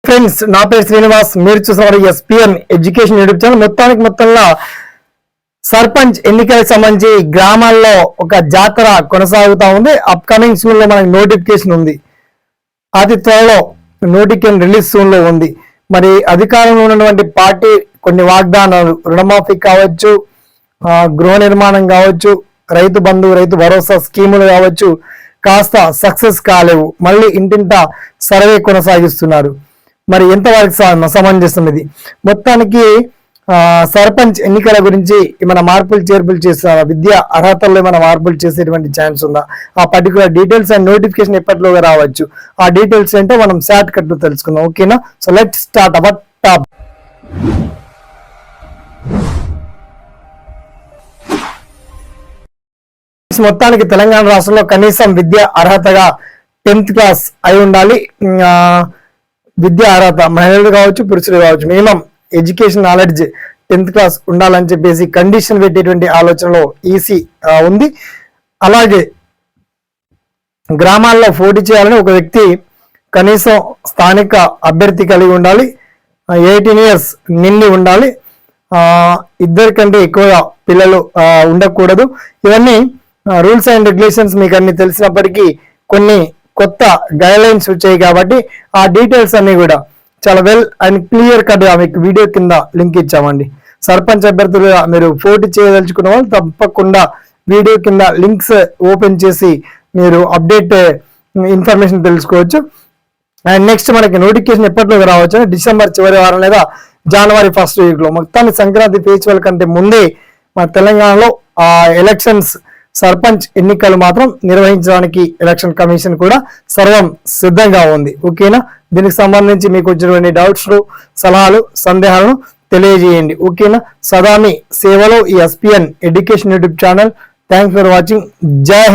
Friends, నా పేరు శ్రీనివాస్. మీరు చూస్తున్నారు ఎస్పీఎన్ ఎడ్యుకేషన్ యూట్యూబ్ ఛానల్. మొత్తంగా సర్పంచ్ ఎన్నికలకు సంబంధించి గ్రామాల్లో ఒక జాతర కొనసాగుతా ఉంది. అప్కమింగ్ సూన్ లో మనకి నోటిఫికేషన్ ఉంది. అతి త్వరలో నోటిఫికేషన్ రిలీజ్ సూన్ లో ఉంది. మరి అధికారంలో ఉన్నటువంటి పార్టీ కొన్ని వాగ్దానాలు, రుణమాఫీ కావచ్చు, గృహ నిర్మాణం కావచ్చు, రైతు బంధు, రైతు భరోసా స్కీములు కావచ్చు, కాస్త సక్సెస్ కాలేవు. మళ్ళీ ఇంటింటా సర్వే కొనసాగిస్తున్నారు. మరి ఎంతవరకు సమంజసం ఇది? మొత్తానికి సర్పంచ్ ఎన్నికల గురించి ఏమైనా మార్పులు చేర్పులు చేస్తారా? విద్యా అర్హతల్లో ఏమైనా మార్పులు చేసేటువంటి ఛాన్స్ ఉందా? ఆ పర్టికులర్ డీటెయిల్స్ అండ్ నోటిఫికేషన్ ఎప్పటిలోగా రావచ్చు. ఆ డీటెయిల్స్ ఏంటో మనం షార్ట్ కట్ లో తెలుసుకుందాం. ఓకేనా? So let's start our top. మొత్తానికి తెలంగాణ రాష్ట్రంలో కనీసం విద్యా అర్హతగా 10th క్లాస్ అయి ఉండాలి. విద్యా అర్హత మహిళలు కావచ్చు, పురుషులు కావచ్చు, minimum education knowledge 10th class ఉండాలని చెప్పేసి కండిషన్ పెట్టేటువంటి ఆలోచనలో ఈసీ ఉంది. అలాగే గ్రామాల్లో పోటీ చేయాలని ఒక వ్యక్తి కనీసం స్థానిక అభ్యర్థి కలిగి ఉండాలి. 18 years నిండి ఉండాలి. ఇద్దరికంటే ఎక్కువగా పిల్లలు ఉండకూడదు. ఇవన్నీ రూల్స్ అండ్ రెగ్యులేషన్స్ మీకు అన్ని తెలిసినప్పటికీ కొన్ని కొత్త గైడ్ లైన్స్ వచ్చాయి కాబట్టి ఆ డీటెయిల్స్ అన్ని కూడా చాలా వెల్ అండ్ క్లియర్ కట్ గా మీకు వీడియో కింద లింక్ ఇచ్చామండి. సర్పంచ్ అభ్యర్థులుగా మీరు పోటీ చేయదలుచుకున్న వాళ్ళు తప్పకుండా వీడియో కింద లింక్స్ ఓపెన్ చేసి మీరు అప్డేట్ ఇన్ఫర్మేషన్ తెలుసుకోవచ్చు. అండ్ నెక్స్ట్ మనకి నోటిఫికేషన్ ఎప్పటిలోకి రావచ్చు? డిసెంబర్ చివరి వారం లేదా జనవరి 1st week లో. మొత్తాన్ని సంక్రాంతి ఫెస్టివల్ కంటే ముందే మన తెలంగాణలో ఎలక్షన్స్, సర్పంచ్ ఎన్నికలు మాత్రం నిర్వహించడానికి ఎలక్షన్ కమిషన్ కూడా సర్వం సిద్ధంగా ఉంది. ఓకేనా? దీనికి సంబంధించి మీకు వచ్చినటువంటి డౌట్స్, సలహాలు, సందేహాలను తెలియజేయండి. ఓకేనా? సదా మీ సేవలో ఈ SPN education YouTube channel. Thanks for watching. జై హింద్.